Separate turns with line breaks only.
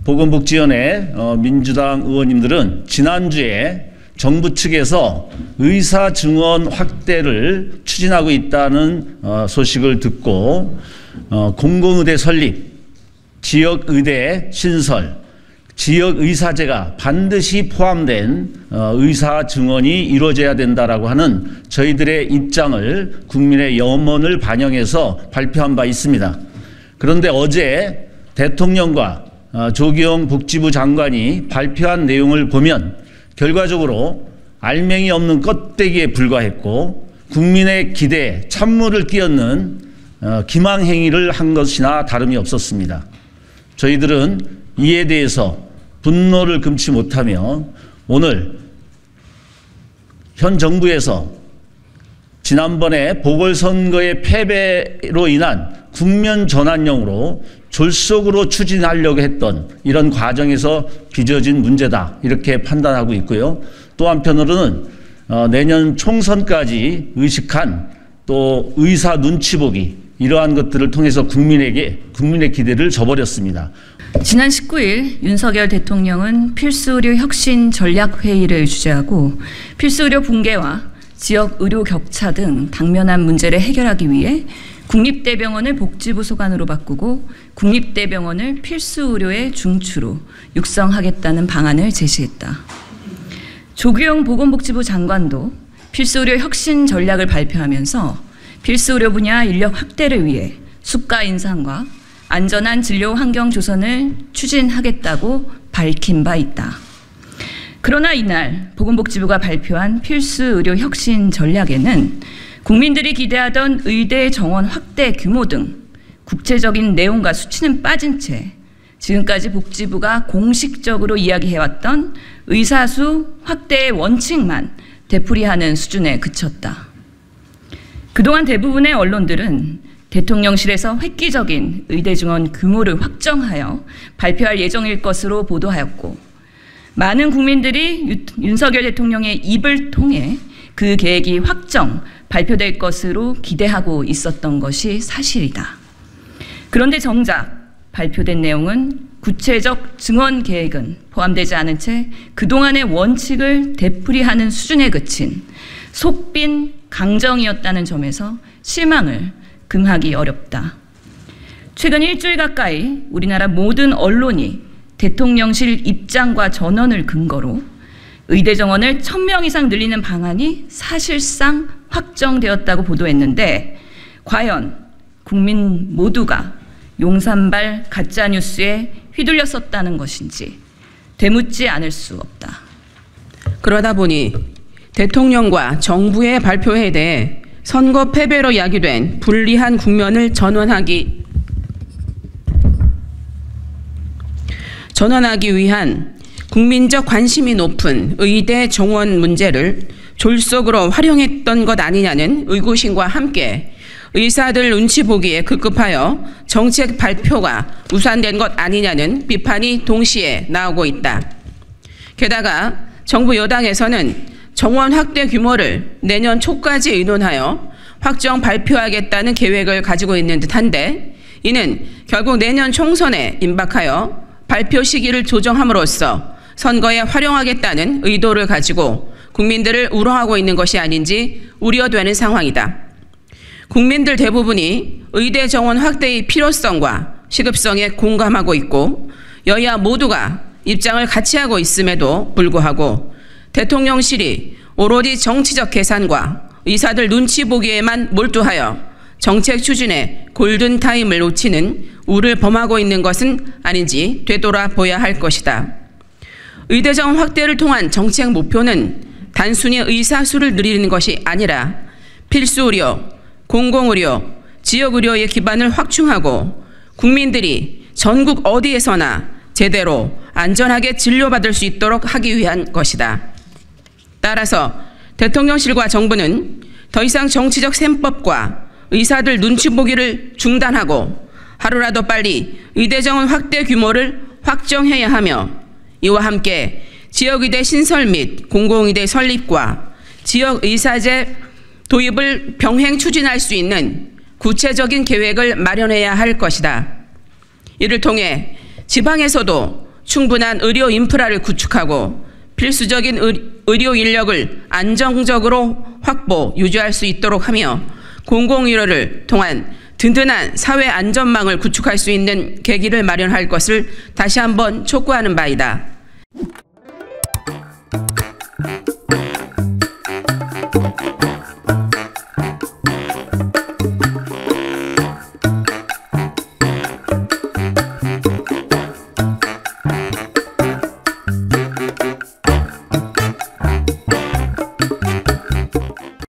보건복지위원회 민주당 의원님들은 지난주에 정부 측에서 의사 증원 확대를 추진하고 있다는 소식을 듣고 공공의대 설립, 지역의대 신설, 지역의사제가 반드시 포함된 의사 증원이 이루어져야 된다라고 하는 저희들의 입장을 국민의 염원을 반영해서 발표한 바 있습니다. 그런데 어제 대통령과 조기용 복지부 장관이 발표한 내용을 보면 결과적으로 알맹이 없는 껍데기에 불과했고 국민의 기대에 찬물을 끼얹는 기망행위를 한 것이나 다름이 없었습니다. 저희들은 이에 대해서 분노를 금치 못하며 오늘 현 정부에서 지난번에 보궐선거의 패배로 인한 국면 전환용으로 졸속으로 추진하려고 했던 이런 과정에서 빚어진 문제다 이렇게 판단하고 있고요. 또 한편으로는 내년 총선까지 의식한 또 의사 눈치 보기 이러한 것들을 통해서 국민의 기대를 저버렸습니다.
지난 19일 윤석열 대통령은 필수의료 혁신 전략회의를 주재하고 필수의료 붕괴와 지역 의료 격차 등 당면한 문제를 해결하기 위해 국립대병원을 복지부 소관으로 바꾸고 국립대병원을 필수의료의 중추로 육성하겠다는 방안을 제시했다. 조기용 보건복지부 장관도 필수의료 혁신 전략을 발표하면서 필수의료 분야 인력 확대를 위해 수가 인상과 안전한 진료 환경 조성을 추진하겠다고 밝힌 바 있다. 그러나 이날 보건복지부가 발표한 필수의료 혁신 전략에는 국민들이 기대하던 의대 정원 확대 규모 등 구체적인 내용과 수치는 빠진 채 지금까지 복지부가 공식적으로 이야기해왔던 의사수 확대의 원칙만 되풀이하는 수준에 그쳤다. 그동안 대부분의 언론들은 대통령실에서 획기적인 의대 증원 규모를 확정하여 발표할 예정일 것으로 보도하였고 많은 국민들이 윤석열 대통령의 입을 통해 그 계획이 발표될 것으로 기대하고 있었던 것이 사실이다. 그런데 정작 발표된 내용은 구체적 증원 계획은 포함되지 않은 채 그동안의 원칙을 되풀이하는 수준에 그친 속빈 강정이었다는 점에서 실망을 금하기 어렵다. 최근 일주일 가까이 우리나라 모든 언론이 대통령실 입장과 전언을 근거로 의대 정원을 1000명 이상 늘리는 방안이 사실상 확정되었다고 보도했는데 과연 국민 모두가 용산발 가짜뉴스에 휘둘렸었다는 것인지 되묻지 않을 수 없다.
그러다 보니 대통령과 정부의 발표에 대해 선거 패배로 야기된 불리한 국면을 전환하기 위한 국민적 관심이 높은 의대 정원 문제를 졸속으로 활용했던 것 아니냐는 의구심과 함께 의사들 눈치 보기에 급급하여 정책 발표가 무산된 것 아니냐는 비판이 동시에 나오고 있다. 게다가 정부 여당에서는 정원 확대 규모를 내년 초까지 의논하여 확정 발표하겠다는 계획을 가지고 있는 듯한데 이는 결국 내년 총선에 임박하여 발표 시기를 조정함으로써 선거에 활용하겠다는 의도를 가지고 국민들을 우려하고 있는 것이 아닌지 우려되는 상황이다. 국민들 대부분이 의대 정원 확대의 필요성과 시급성에 공감하고 있고 여야 모두가 입장을 같이 하고 있음에도 불구하고 대통령실이 오로지 정치적 계산과 의사들 눈치 보기에만 몰두하여 정책 추진에 골든타임을 놓치는 우를 범하고 있는 것은 아닌지 되돌아봐야 할 것이다. 의대 정원 확대를 통한 정책 목표는 단순히 의사 수를 늘리는 것이 아니라 필수의료, 공공의료, 지역의료의 기반을 확충하고 국민들이 전국 어디에서나 제대로 안전하게 진료받을 수 있도록 하기 위한 것이다. 따라서 대통령실과 정부는 더 이상 정치적 셈법과 의사들 눈치 보기를 중단하고 하루라도 빨리 의대 정원 확대 규모를 확정해야 하며 이와 함께 지역의대 신설 및 공공의대 설립과 지역의사제 도입을 병행 추진할 수 있는 구체적인 계획을 마련해야 할 것이다. 이를 통해 지방에서도 충분한 의료 인프라를 구축하고 필수적인 의료 인력을 안정적으로 확보, 유지할 수 있도록 하며 공공의료를 통한 든든한 사회 안전망을 구축할 수 있는 계기를 마련할 것을 다시 한번 촉구하는 바이다.